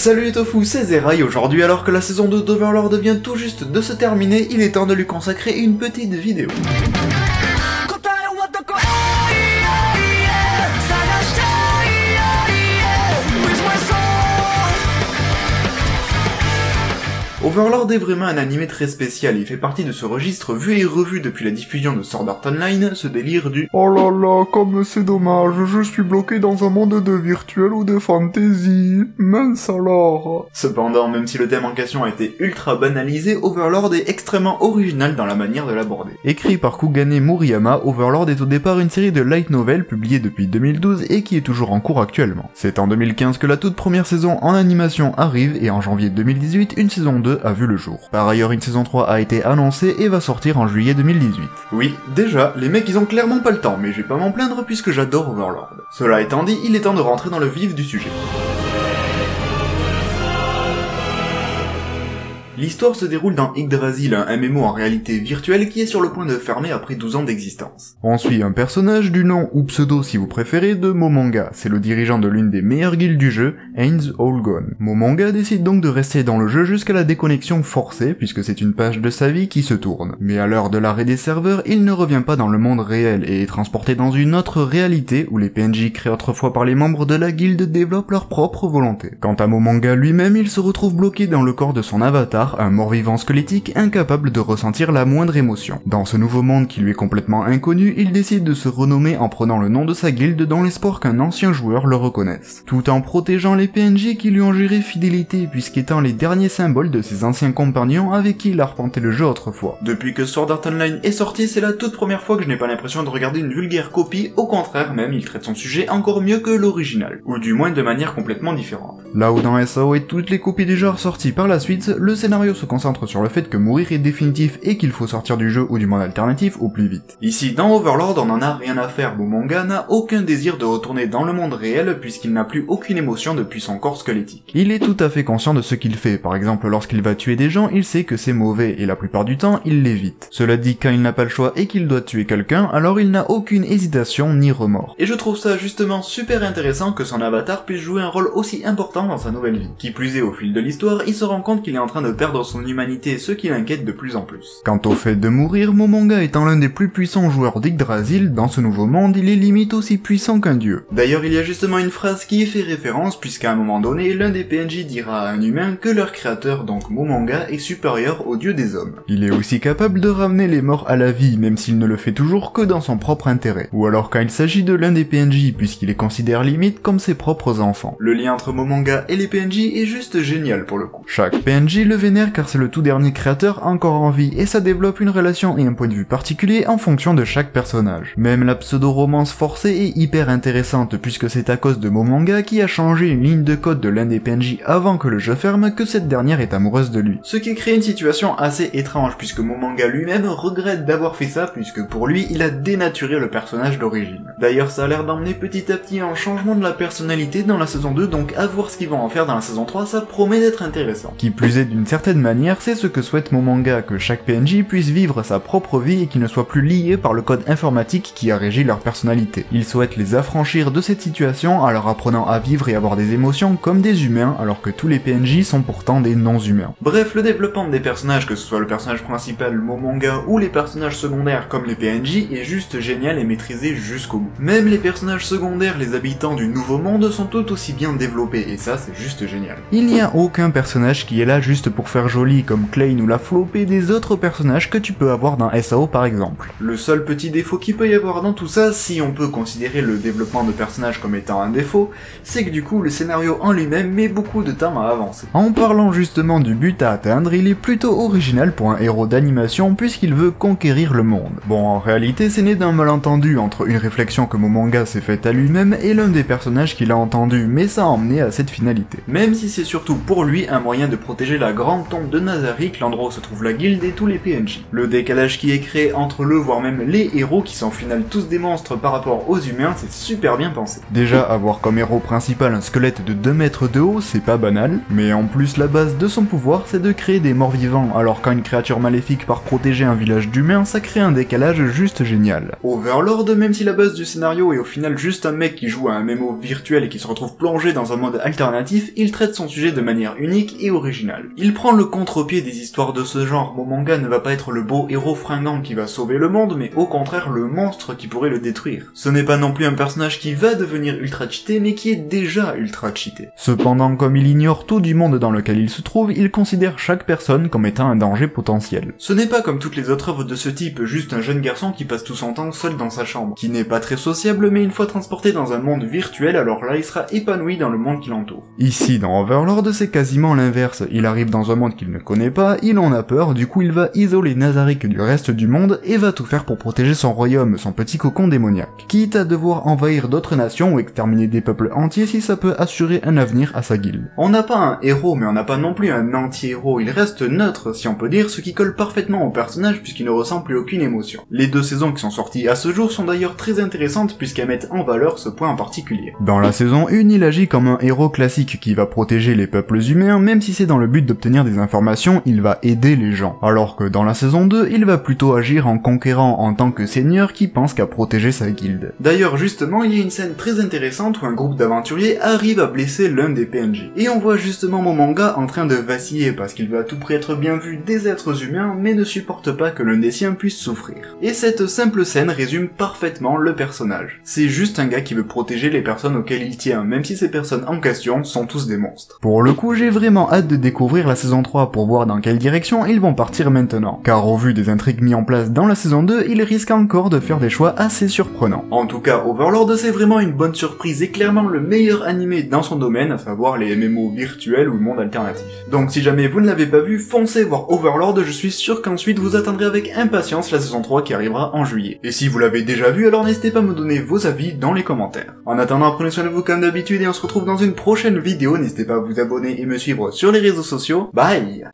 Salut les tofu, c'est Zerai. Aujourd'hui, alors que la saison 2 d'Overlord vient tout juste de se terminer, il est temps de lui consacrer une petite vidéo. Overlord est vraiment un animé très spécial, il fait partie de ce registre vu et revu depuis la diffusion de Sword Art Online, ce délire du « Oh là là, comme c'est dommage, je suis bloqué dans un monde de virtuel ou de fantasy, mince alors !» Cependant, même si le thème en question a été ultra banalisé, Overlord est extrêmement original dans la manière de l'aborder. Écrit par Kugane Muriyama, Overlord est au départ une série de light novels publiée depuis 2012 et qui est toujours en cours actuellement. C'est en 2015 que la toute première saison en animation arrive et en janvier 2018, une saison 2 a vu le jour. Par ailleurs, une saison 3 a été annoncée et va sortir en juillet 2018. Oui, déjà, les mecs ils ont clairement pas le temps, mais je vais pas m'en plaindre puisque j'adore Overlord. Cela étant dit, il est temps de rentrer dans le vif du sujet. L'histoire se déroule dans Yggdrasil, un MMO en réalité virtuelle qui est sur le point de fermer après 12 ans d'existence. On suit un personnage du nom, ou pseudo si vous préférez, de Momonga. C'est le dirigeant de l'une des meilleures guildes du jeu, Ainz Holgon. Momonga décide donc de rester dans le jeu jusqu'à la déconnexion forcée, puisque c'est une page de sa vie qui se tourne. Mais à l'heure de l'arrêt des serveurs, il ne revient pas dans le monde réel et est transporté dans une autre réalité où les PNJ créés autrefois par les membres de la guilde développent leur propre volonté. Quant à Momonga lui-même, il se retrouve bloqué dans le corps de son avatar, un mort-vivant squelettique incapable de ressentir la moindre émotion. Dans ce nouveau monde qui lui est complètement inconnu, il décide de se renommer en prenant le nom de sa guilde dans l'espoir qu'un ancien joueur le reconnaisse, tout en protégeant les PNJ qui lui ont juré fidélité puisqu'étant les derniers symboles de ses anciens compagnons avec qui il a arpenté le jeu autrefois. Depuis que Sword Art Online est sorti, c'est la toute première fois que je n'ai pas l'impression de regarder une vulgaire copie, au contraire même, il traite son sujet encore mieux que l'original, ou du moins de manière complètement différente. Là où dans SAO et toutes les copies du genre sorties par la suite, le scénario se concentre sur le fait que mourir est définitif et qu'il faut sortir du jeu ou du monde alternatif au plus vite. Ici, dans Overlord, on en a rien à faire, Momonga n'a aucun désir de retourner dans le monde réel puisqu'il n'a plus aucune émotion depuis son corps squelettique. Il est tout à fait conscient de ce qu'il fait, par exemple lorsqu'il va tuer des gens, il sait que c'est mauvais et la plupart du temps, il l'évite. Cela dit, quand il n'a pas le choix et qu'il doit tuer quelqu'un, alors il n'a aucune hésitation ni remords. Et je trouve ça justement super intéressant que son avatar puisse jouer un rôle aussi important dans sa nouvelle vie. Qui plus est, au fil de l'histoire, il se rend compte qu'il est en train de perdre son humanité, ce qui l'inquiète de plus en plus. Quant au fait de mourir, Momonga étant l'un des plus puissants joueurs d'Yggdrasil, dans ce nouveau monde, il est limite aussi puissant qu'un dieu. D'ailleurs, il y a justement une phrase qui y fait référence, puisqu'à un moment donné, l'un des PNJ dira à un humain que leur créateur, donc Momonga, est supérieur au dieu des hommes. Il est aussi capable de ramener les morts à la vie, même s'il ne le fait toujours que dans son propre intérêt. Ou alors quand il s'agit de l'un des PNJ, puisqu'il les considère limite comme ses propres enfants. Le lien entre Momonga et les PNJ est juste génial pour le coup. Chaque PNJ le vénère car c'est le tout dernier créateur encore en vie et ça développe une relation et un point de vue particulier en fonction de chaque personnage. Même la pseudo-romance forcée est hyper intéressante puisque c'est à cause de Momonga qui a changé une ligne de code de l'un des PNJ avant que le jeu ferme que cette dernière est amoureuse de lui. Ce qui crée une situation assez étrange puisque Momonga lui-même regrette d'avoir fait ça puisque pour lui il a dénaturé le personnage d'origine. D'ailleurs ça a l'air d'emmener petit à petit un changement de la personnalité dans la saison 2 donc à voir ce qu'ils vont en faire dans la saison 3, ça promet d'être intéressant. Qui plus est d'une certaine manière, c'est ce que souhaite Momonga, que chaque PNJ puisse vivre sa propre vie et qu'il ne soit plus lié par le code informatique qui a régi leur personnalité. Il souhaite les affranchir de cette situation en leur apprenant à vivre et avoir des émotions comme des humains alors que tous les PNJ sont pourtant des non-humains. Bref, le développement des personnages, que ce soit le personnage principal Momonga ou les personnages secondaires comme les PNJ, est juste génial et maîtrisé jusqu'au bout. Même les personnages secondaires, les habitants du nouveau monde, sont tout aussi bien développés et ça c'est juste génial. Il n'y a aucun personnage qui est là juste pour faire joli comme Klein ou la flopée des autres personnages que tu peux avoir dans SAO par exemple. Le seul petit défaut qu'il peut y avoir dans tout ça, si on peut considérer le développement de personnages comme étant un défaut, c'est que du coup le scénario en lui-même met beaucoup de temps à avancer. En parlant justement du but à atteindre, il est plutôt original pour un héros d'animation puisqu'il veut conquérir le monde. Bon, en réalité c'est né d'un malentendu entre une réflexion que Momonga s'est faite à lui-même et l'un des personnages qu'il a entendu, mais ça a emmené à cette finalité. Même si c'est surtout pour lui un moyen de protéger la grande le tombe de Nazarick, l'endroit où se trouve la guilde et tous les PNJ. Le décalage qui est créé entre eux, voire même les héros, qui sont au final tous des monstres par rapport aux humains, c'est super bien pensé. Déjà, avoir comme héros principal un squelette de 2 mètres de haut, c'est pas banal, mais en plus la base de son pouvoir, c'est de créer des morts vivants, alors quand une créature maléfique part protéger un village d'humains, ça crée un décalage juste génial. Overlord, même si la base du scénario est au final juste un mec qui joue à un MMO virtuel et qui se retrouve plongé dans un monde alternatif, il traite son sujet de manière unique et originale. Il prend le contre-pied des histoires de ce genre. Momonga ne va pas être le beau héros fringant qui va sauver le monde, mais au contraire le monstre qui pourrait le détruire. Ce n'est pas non plus un personnage qui va devenir ultra cheaté, mais qui est déjà ultra cheaté. Cependant, comme il ignore tout du monde dans lequel il se trouve, il considère chaque personne comme étant un danger potentiel. Ce n'est pas comme toutes les autres œuvres de ce type, juste un jeune garçon qui passe tout son temps seul dans sa chambre, qui n'est pas très sociable, mais une fois transporté dans un monde virtuel, alors là il sera épanoui dans le monde qui l'entoure. Ici, dans Overlord, c'est quasiment l'inverse. Il arrive dans un monde qu'il ne connaît pas, il en a peur, du coup il va isoler Nazarick du reste du monde et va tout faire pour protéger son royaume, son petit cocon démoniaque. Quitte à devoir envahir d'autres nations ou exterminer des peuples entiers si ça peut assurer un avenir à sa guilde. On n'a pas un héros, mais on n'a pas non plus un anti-héros, il reste neutre, si on peut dire, ce qui colle parfaitement au personnage puisqu'il ne ressent plus aucune émotion. Les 2 saisons qui sont sorties à ce jour sont d'ailleurs très intéressantes puisqu'elles mettent en valeur ce point en particulier. Dans la saison 1, il agit comme un héros classique qui va protéger les peuples humains, même si c'est dans le but d'obtenir des informations, il va aider les gens. Alors que dans la saison 2, il va plutôt agir en conquérant en tant que seigneur qui pense qu'à protéger sa guilde. D'ailleurs, justement, il y a une scène très intéressante où un groupe d'aventuriers arrive à blesser l'un des PNJ. Et on voit justement Momonga en train de vaciller parce qu'il veut à tout prix être bien vu des êtres humains, mais ne supporte pas que l'un des siens puisse souffrir. Et cette simple scène résume parfaitement le personnage. C'est juste un gars qui veut protéger les personnes auxquelles il tient, même si ces personnes en question sont tous des monstres. Pour le coup, j'ai vraiment hâte de découvrir la saison 3 pour voir dans quelle direction ils vont partir maintenant, car au vu des intrigues mis en place dans la saison 2, ils risquent encore de faire des choix assez surprenants. En tout cas, Overlord c'est vraiment une bonne surprise et clairement le meilleur animé dans son domaine, à savoir les MMO virtuels ou le monde alternatif. Donc si jamais vous ne l'avez pas vu, foncez voir Overlord, je suis sûr qu'ensuite vous attendrez avec impatience la saison 3 qui arrivera en juillet. Et si vous l'avez déjà vu, alors n'hésitez pas à me donner vos avis dans les commentaires. En attendant, prenez soin de vous comme d'habitude et on se retrouve dans une prochaine vidéo, n'hésitez pas à vous abonner et me suivre sur les réseaux sociaux. Bye!